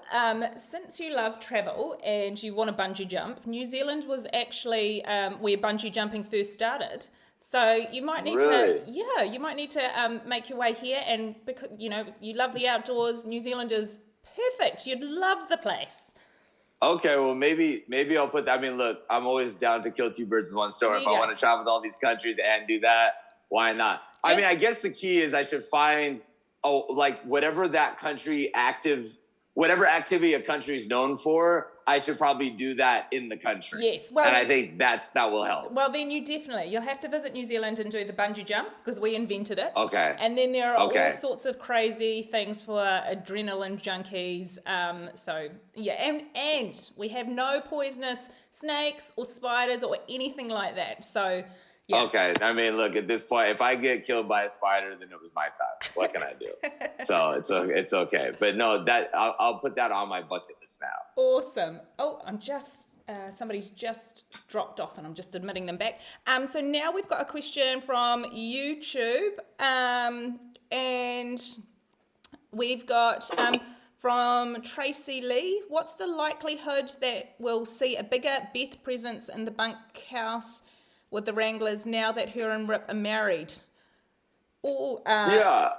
since you love travel and you want to bungee jump, New Zealand was actually where bungee jumping first started. So you might need you might need to make your way here, and because you know you love the outdoors, New Zealand is perfect. You'd love the place. Okay, well maybe I'll put that. I mean, look, I'm always down to kill two birds with one stone. If I want to travel to all these countries and do that, why not? I mean, I guess the key is I should find like whatever activity a country is known for, I should probably do that in the country. Yes, well, and I think that will help. Well, then you'll have to visit New Zealand and do the bungee jump because we invented it. Okay. And then there are all sorts of crazy things for adrenaline junkies. So yeah, and we have no poisonous snakes or spiders or anything like that. So. Yeah. Okay, I mean, look, at this point, if I get killed by a spider, then it was my time. What can I do? So it's okay. But no, I'll put that on my bucket list now. Awesome. Oh, I'm just somebody's just dropped off, and I'm just admitting them back. So now we've got a question from YouTube, and we've got from Tracy Lee. What's the likelihood that we'll see a bigger Beth presence in the Bunkhouse with the Wranglers now that her and Rip are married? Or, yeah.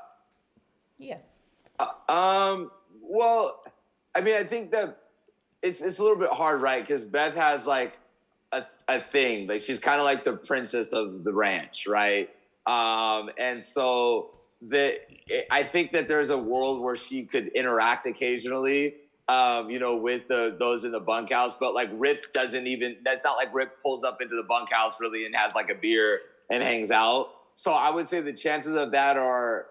Well, I mean, I think that it's a little bit hard, right? Because Beth has like a thing, like she's kind of like the princess of the ranch, right? And so I think that there's a world where she could interact occasionally. With those in the bunkhouse, but like Rip that's not like Rip pulls up into the bunkhouse really and has like a beer and hangs out. So I would say the chances of that are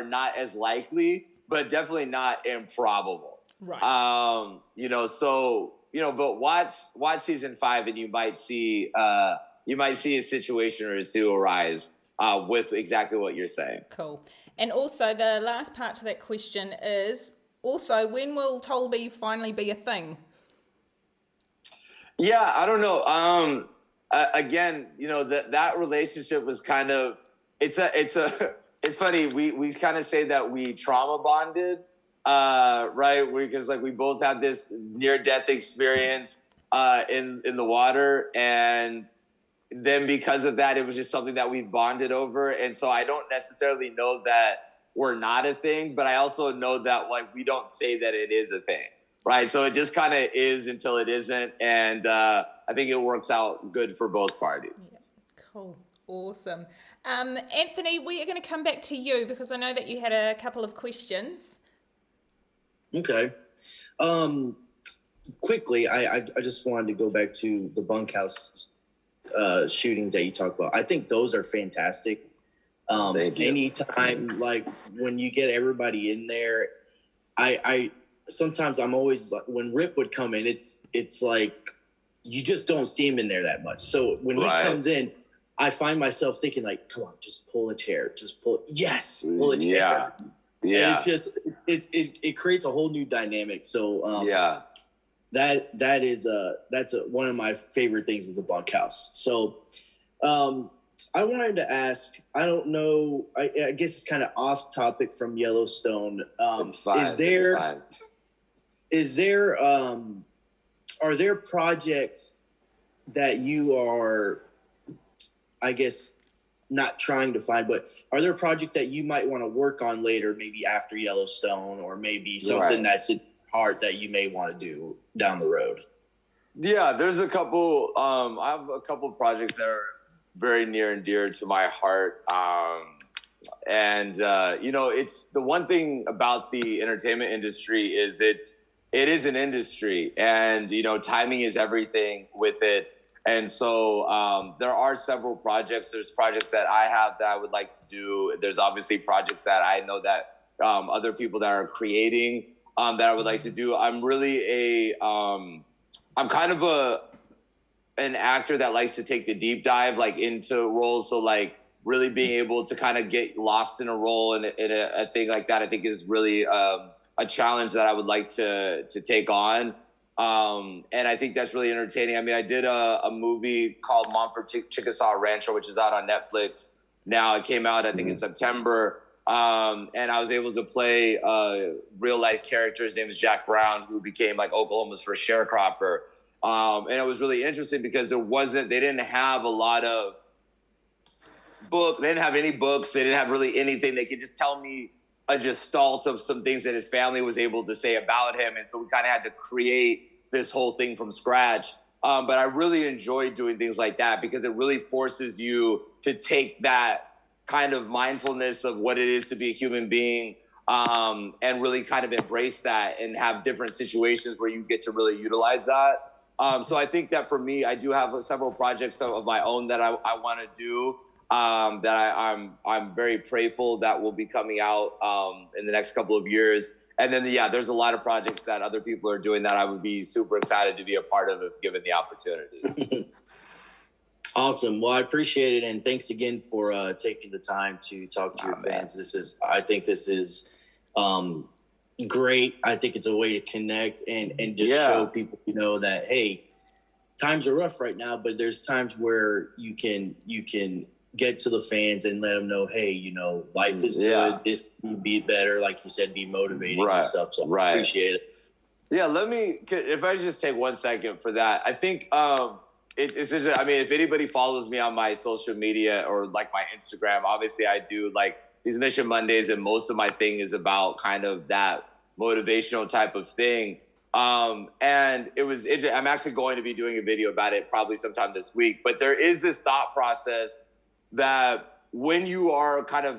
not as likely, but definitely not improbable. Right. But watch season 5 and you might see a situation or two arise with exactly what you're saying. Cool. And also the last part to that question is, also, when will Colby finally be a thing? Yeah, I don't know. Again, that relationship was kind of it's funny. We kind of say that we trauma bonded, right? Because like we both had this near-death experience in the water, and then because of that, it was just something that we bonded over. And so I don't necessarily know that we're not a thing, but I also know that like we don't say that it is a thing, right? So it just kind of is until it isn't, and I think it works out good for both parties. Yeah. Cool, awesome. Anthony, we are going to come back to you because I know that you had a couple of questions. Okay. Quickly, I just wanted to go back to the bunkhouse shootings that you talked about. I think those are fantastic. Anytime, like when you get everybody in there, I sometimes I'm always like, when Rip would come in, it's like you just don't see him in there that much. So when he comes in, I find myself thinking like, come on, just pull a chair, pull a chair. Yeah. And it's just it creates a whole new dynamic. So that's one of my favorite things is a bunkhouse. So I wanted to ask, I don't know, I guess it's kind of off topic from Yellowstone. It's fine. Are there projects that you are, I guess, not trying to find, but are there projects that you might want to work on later, maybe after Yellowstone, or maybe something that's in heart that you may want to do down the road? Yeah, there's a couple. I have a couple of projects that are very near and dear to my heart. It's the one thing about the entertainment industry is it is an industry, and timing is everything with it. And so there are several projects. There's projects that I have that I would like to do. There's obviously projects that I know that other people that are creating that I would like to do. I'm really I'm kind of an actor that likes to take the deep dive into roles. So really being able to kind of get lost in a role and in a thing like that, I think is really a challenge that I would like to take on. And I think that's really entertaining. I mean, I did a movie called Montford Chickasaw Rancher, which is out on Netflix now. It came out, I think, in September. And I was able to play a real life character. His name is Jack Brown, who became Oklahoma's first sharecropper. And it was really interesting because they didn't have a lot of they didn't have any books. They didn't have really anything. They could just tell me a gestalt of some things that his family was able to say about him. And so we kind of had to create this whole thing from scratch. But I really enjoy doing things like that because it really forces you to take that kind of mindfulness of what it is to be a human being and really kind of embrace that and have different situations where you get to really utilize that. So I think that for me, I do have several projects of my own that I want to do. That I'm very prayerful that will be coming out in the next couple of years. And then, there's a lot of projects that other people are doing that I would be super excited to be a part of if given the opportunity. Awesome. Well, I appreciate it. And thanks again for taking the time to talk to your fans. I think this is great. I think it's a way to connect and just show people, that, hey, times are rough right now, but there's times where you can get to the fans and let them know, hey, life is good. This can be better. Like you said, be motivating and stuff. So I appreciate it. Yeah, if I just take 1 second for that, I think if anybody follows me on my social media or my Instagram, obviously I do these Mission Mondays, and most of my thing is about kind of that motivational type of thing. And it was interesting. I'm actually going to be doing a video about it probably sometime this week, but there is this thought process that when you are kind of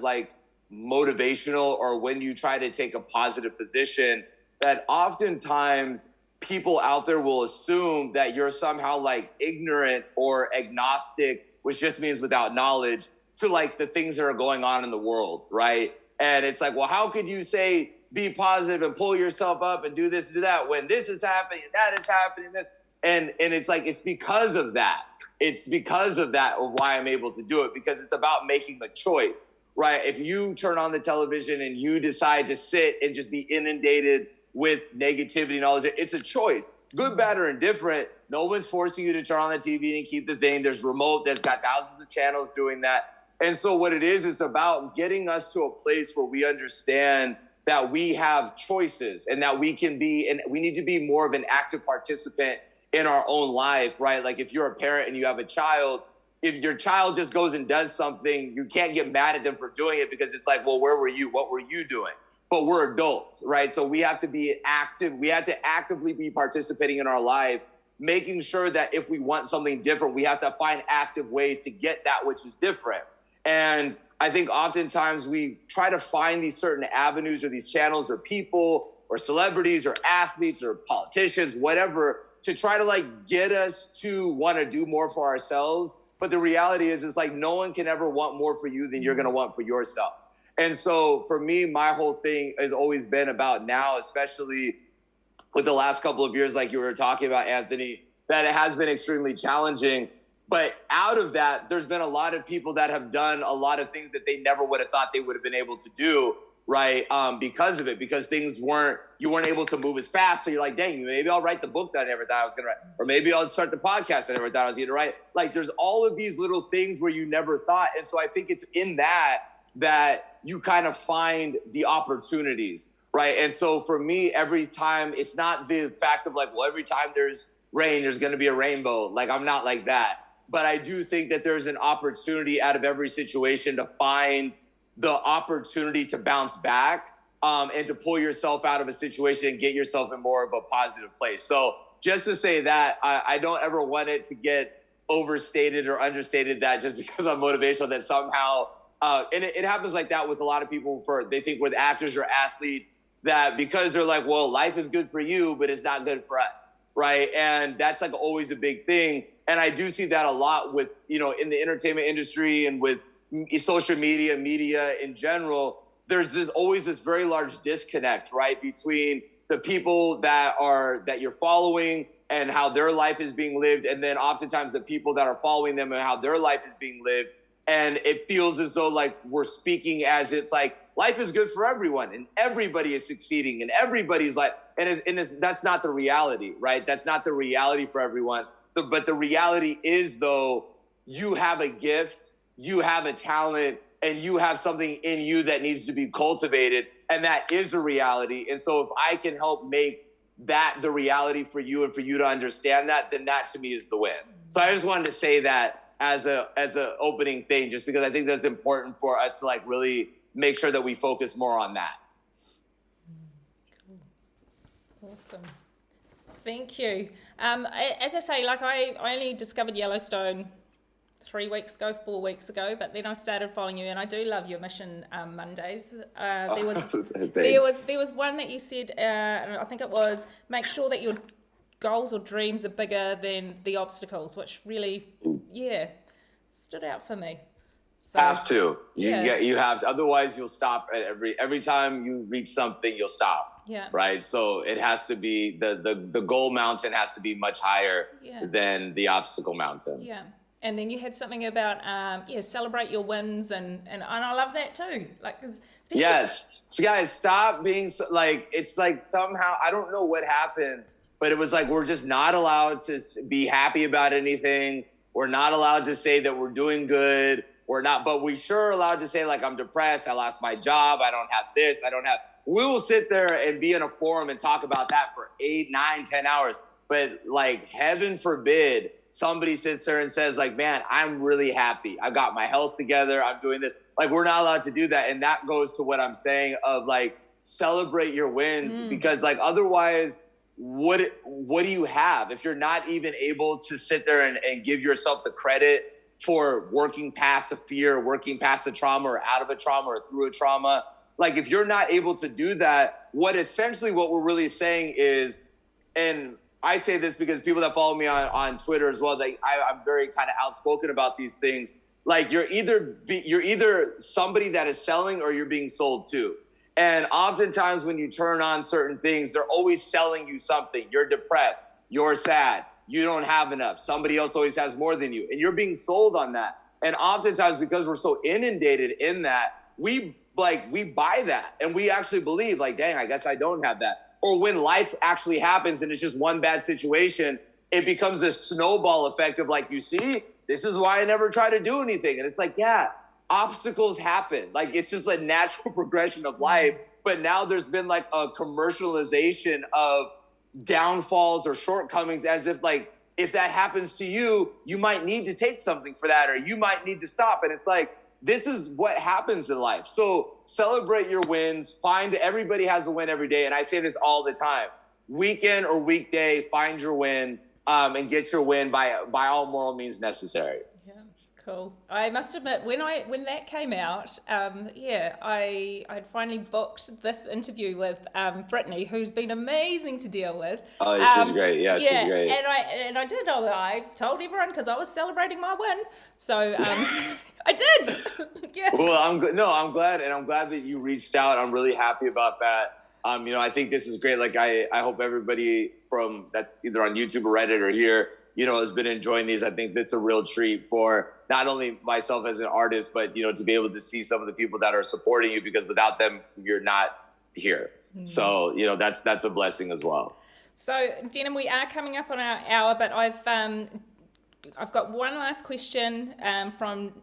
motivational or when you try to take a positive position, that oftentimes people out there will assume that you're somehow ignorant or agnostic, which just means without knowledge, to the things that are going on in the world, right? And it's well, how could you say be positive and pull yourself up and do this, do that when this is happening, that is happening, this, and it's it's because of that. It's because of that why I'm able to do it, because it's about making a choice, right? If you turn on the television and you decide to sit and just be inundated with negativity and all this, it's a choice. Good, bad, or indifferent. No one's forcing you to turn on the TV and keep the thing. There's remote that's got thousands of channels doing that. And so what it is, it's about getting us to a place where we understand that we have choices and that we can be, and we need to be more of an active participant in our own life, right? If you're a parent and you have a child, if your child just goes and does something, you can't get mad at them for doing it because it's well, where were you? What were you doing? But we're adults, right? So we have to be active. We have to actively be participating in our life, making sure that if we want something different, we have to find active ways to get that which is different. And I think oftentimes we try to find these certain avenues or these channels or people or celebrities or athletes or politicians, whatever, to try to get us to want to do more for ourselves. But the reality is, it's no one can ever want more for you than you're going to want for yourself. And so for me, my whole thing has always been about now, especially with the last couple of years, like you were talking about, Anthony, that it has been extremely challenging. But out of that, there's been a lot of people that have done a lot of things that they never would have thought they would have been able to do, right? Because of it, because you weren't able to move as fast. So you're dang, maybe I'll write the book that I never thought I was going to write. Or maybe I'll start the podcast I never thought I was going to write. There's all of these little things where you never thought. And so I think it's in that you kind of find the opportunities, right? And so for me, every time, it's not the fact of well, every time there's rain, there's going to be a rainbow. I'm not like that. but I do think that there's an opportunity out of every situation to find the opportunity to bounce back and to pull yourself out of a situation and get yourself in more of a positive place. So just to say that, I don't ever want it to get overstated or understated that just because I'm motivational that somehow, and it happens like that with a lot of people they think with actors or athletes that because they're like, well, life is good for you, but it's not good for us, right? And that's like always a big thing. And I do see that a lot with, in the entertainment industry and with social media in general. There's always this very large disconnect, right, between the people that you're following and how their life is being lived, and then oftentimes the people that are following them and how their life is being lived. And it feels as though like we're speaking as it's like life is good for everyone and everybody is succeeding and everybody's like, that's not the reality, right? That's not the reality for everyone. But the reality is, though, you have a gift, you have a talent, and you have something in you that needs to be cultivated. And that is a reality. And so if I can help make that the reality for you and for you to understand that, then that to me is the win. So I just wanted to say that as a opening thing, just because I think that's important for us to like really make sure that we focus more on that. Cool. Awesome. Thank you. As I say, like I only discovered Yellowstone 4 weeks ago, but then I've started following you, and I do love your Mission Mondays. There was one that you said, I think it was, make sure that your goals or dreams are bigger than the obstacles, which really, stood out for me. So, have to. You have to. Otherwise, you'll stop at every time you reach something, you'll stop. Yeah. Right. So it has to be the goal mountain has to be much higher than the obstacle mountain. Yeah. And then you had something about celebrate your wins, and I love that too. Like, yes, so guys, stop being it's like somehow I don't know what happened, but it was like we're just not allowed to be happy about anything. We're not allowed to say that we're doing good. We're not, but we sure are allowed to say like I'm depressed. I lost my job. I don't have this. We will sit there and be in a forum and talk about that for 8, 9, 10 hours. But like, heaven forbid somebody sits there and says like, man, I'm really happy. I've got my health together. I'm doing this. Like, we're not allowed to do that. And that goes to what I'm saying of like, celebrate your wins because like, otherwise what do you have if you're not even able to sit there and give yourself the credit for working past a fear, working past a trauma or out of a trauma or through a trauma? Like, if you're not able to do that, what we're really saying is, and I say this because people that follow me on Twitter as well, I'm very kind of outspoken about these things. Like, you're either somebody that is selling or you're being sold to. And oftentimes when you turn on certain things, they're always selling you something. You're depressed. You're sad. You don't have enough. Somebody else always has more than you. And you're being sold on that. And oftentimes, because we're so inundated in that, we buy that. And we actually believe like, dang, I guess I don't have that. Or when life actually happens and it's just one bad situation, it becomes this snowball effect of like, you see, this is why I never try to do anything. And it's like, yeah, obstacles happen. Like, it's just a natural progression of life. But now there's been like a commercialization of downfalls or shortcomings as if like, if that happens to you, you might need to take something for that, or you might need to stop. And it's like, this is what happens in life. So celebrate your wins. Everybody has a win every day. And I say this all the time, weekend or weekday, find your win and get your win by all moral means necessary. Yeah, cool. I must admit, when that came out, I'd finally booked this interview with Britani, who's been amazing to deal with. Oh, she's great. Yeah, she's great. And I told everyone because I was celebrating my win. So I did. Yeah. Well, I'm glad, and I'm glad that you reached out. I'm really happy about that. I think this is great. Like, I hope everybody from that either on YouTube or Reddit or here, has been enjoying these. I think that's a real treat for not only myself as an artist, but, to be able to see some of the people that are supporting you, because without them, you're not here. Mm-hmm. So, that's a blessing as well. So, Denim, we are coming up on our hour, but I've got one last question from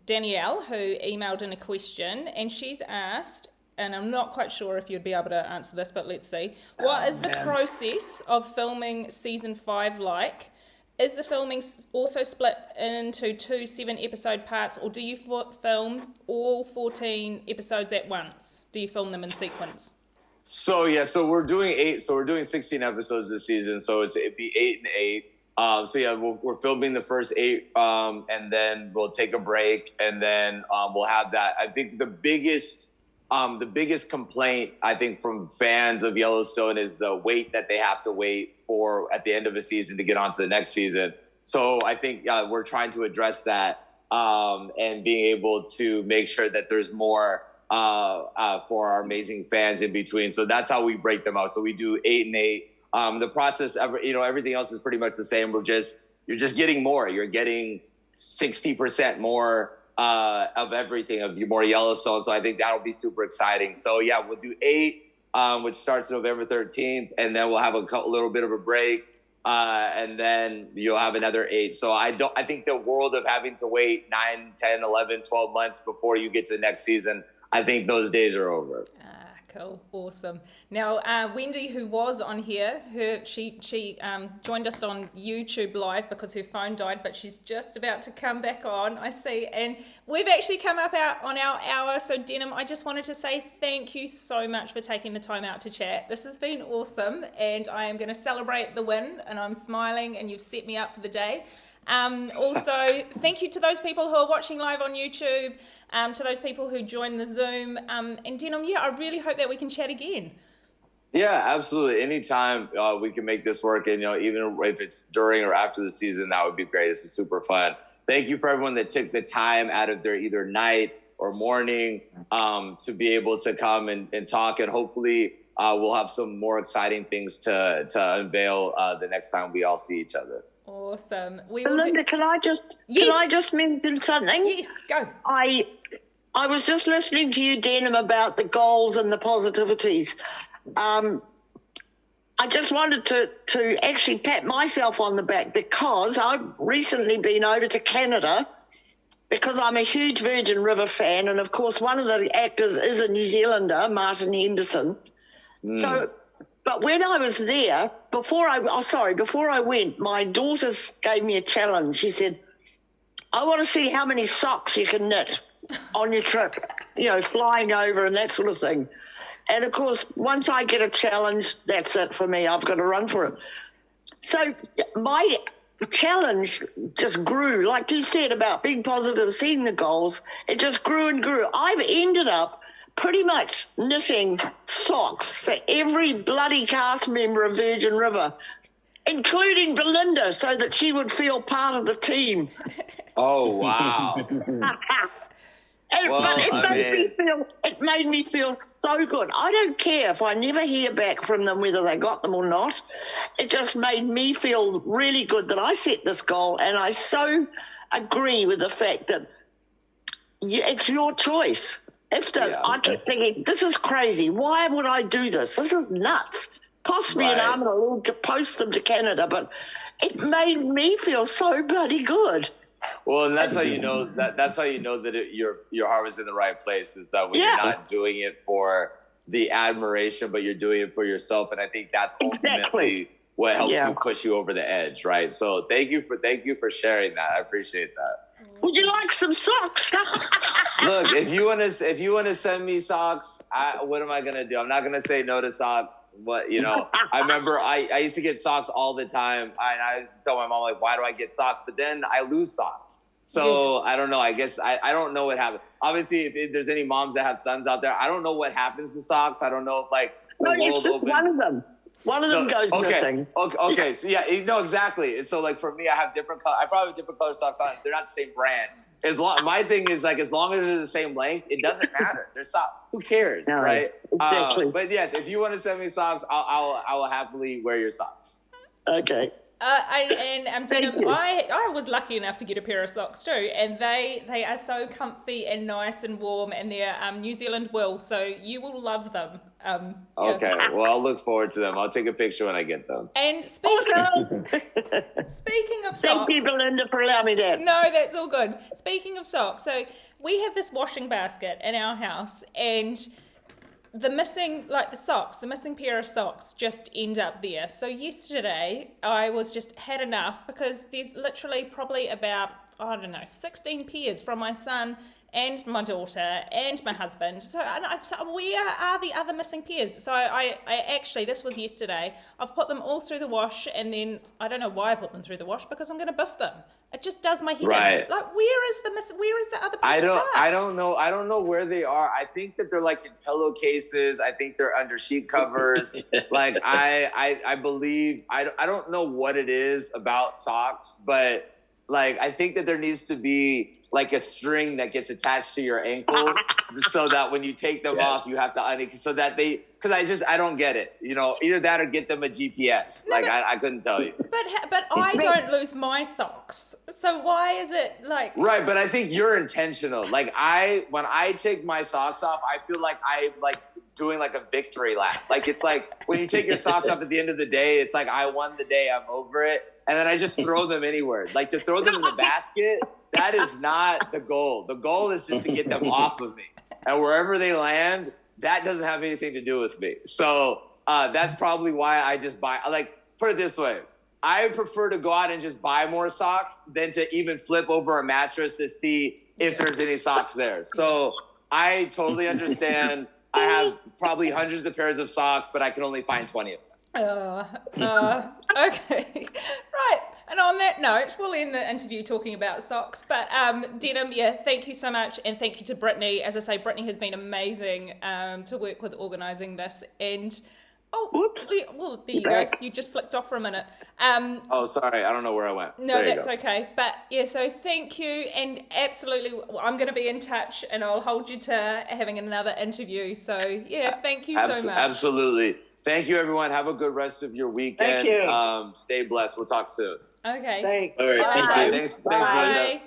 Danielle, who emailed in a question, and she's asked, and I'm not quite sure if you'd be able to answer this, but let's see. What is the process of filming season 5 like? Is the filming also split into 2 7-episode parts, or do you film all 14 episodes at once? Do you film them in sequence? So we're doing 8. So we're doing 16 episodes this season. So it'd be 8 and 8. So yeah, we're filming the first 8, and then we'll take a break, and then we'll have that. I think the biggest complaint I think from fans of Yellowstone is the wait that they have to wait for at the end of a season to get on to the next season. So I think we're trying to address that and being able to make sure that there's more for our amazing fans in between. So that's how we break them out. So we do 8 and 8. The process, everything else is pretty much the same. You're just getting more. You're getting 60% more of everything, of more Yellowstone. So I think that'll be super exciting. So yeah, we'll do 8. Which starts November 13th, and then we'll have a little bit of a break, and then you'll have another 8. So I think the world of having to wait 9, 10, 11, 12 months before you get to the next season, I think those days are over. Cool, awesome. Now, Wendy, who was on here, she joined us on YouTube Live because her phone died, but she's just about to come back on, I see. And we've actually come up on our hour. So, Denim, I just wanted to say thank you so much for taking the time out to chat. This has been awesome, and I am going to celebrate the win, and I'm smiling, and you've set me up for the day. Also, thank you to those people who are watching live on YouTube, to those people who joined the Zoom. And Denim, I really hope that we can chat again. Yeah, absolutely. Anytime we can make this work, and even if it's during or after the season, that would be great. This is super fun. Thank you for everyone that took the time out of their either night or morning to be able to come and talk, and hopefully we'll have some more exciting things to unveil the next time we all see each other. Awesome. Belinda, can I just mention something? Yes, go. I was just listening to you, Denim, about the goals and the positivities. I just wanted to actually pat myself on the back because I've recently been over to Canada because I'm a huge Virgin River fan, and of course one of the actors is a New Zealander, Martin Henderson. So, but when I was there, before I went, my daughters gave me a challenge. She said, I want to see how many socks you can knit on your trip, flying over and that sort of thing. And of course, once I get a challenge, that's it for me. I've got to run for it. So my challenge just grew, like you said about being positive, seeing the goals. It just grew and grew. I've ended up pretty much knitting socks for every bloody cast member of Virgin River, including Belinda, so that she would feel part of the team. Oh, wow. But it made me feel so good. I don't care if I never hear back from them whether they got them or not. It just made me feel really good that I set this goal, and I so agree with the fact that it's your choice. I kept thinking, this is crazy. Why would I do this? This is nuts. Cost me an arm and a leg to post them to Canada, but it made me feel so bloody good. Well, and that's how you know that your heart was in the right place, is that when you're not doing it for the admiration, but you're doing it for yourself. And I think that's ultimately what helps you push you over the edge, right? So thank you for sharing that. I appreciate that. Would you like some socks? Look, if you want to send me socks, what am I gonna do? I'm not gonna say no to socks. But I remember I used to get socks all the time. I used to tell my mom, like, why do I get socks? But then I lose socks. So I don't know. I guess I don't know what happened. Obviously, if there's any moms that have sons out there, I don't know what happens to socks. I don't know if the world opens. One of them goes missing. Okay. So no, exactly. So for me, I probably have different color socks on. They're not the same brand. My thing is as long as they're the same length, it doesn't matter. They're socks. Who cares, right? Exactly. But yes, if you want to send me socks, I will happily wear your socks. Okay. I was lucky enough to get a pair of socks too, and they are so comfy and nice and warm, and they're New Zealand wool, so you will love them. Okay, well, I'll look forward to them. I'll take a picture when I get them. And speaking of socks, thank you, Belinda, for allowing me that. No, that's all good. Speaking of socks, so we have this washing basket in our house, and the missing pair of socks just end up there. So yesterday I was just had enough because there's literally probably about, I don't know, 16 pairs from my son and my daughter and my husband. So where are the other missing pairs? So I actually, this was yesterday, I've put them all through the wash, and then I don't know why I put them through the wash, because I'm going to biff them. It just does my head in. Like, where is the other pair? I don't know where they are. I think that they're like in pillowcases. I think they're under sheet covers. Like I believe, I don't know what it is about socks, but like I think that there needs to be like a string that gets attached to your ankle so that when you take them off, you have to so that because I don't get it. You know, either that or get them a GPS. No, I couldn't tell you. But I don't lose my socks. So why is it like... Right, but I think you're intentional. Like when I take my socks off, I feel like I'm like doing like a victory lap. Like it's like when you take your socks off at the end of the day, it's like I won the day, I'm over it. And then I just throw them anywhere. Like to throw them in the basket, that is not the goal. The goal is just to get them off of me. And wherever they land, that doesn't have anything to do with me. So that's probably why I just buy, like, put it this way. I prefer to go out and just buy more socks than to even flip over a mattress to see if there's any socks there. So I totally understand. I have probably hundreds of pairs of socks, but I can only find 20 of them. Okay. Right. And on that note, we'll end the interview talking about socks. But Denim, thank you so much. And thank you to Britani. As I say, Britani has been amazing to work with organising this. And, there you go. You just flicked off for a minute. Sorry. I don't know where I went. No, that's okay. But, so thank you. And absolutely, I'm going to be in touch and I'll hold you to having another interview. So, thank you so much. Absolutely. Thank you, everyone. Have a good rest of your weekend. Thank you. Stay blessed. We'll talk soon. Okay. Thanks. All right. Bye. Thank you. Thanks, Belinda.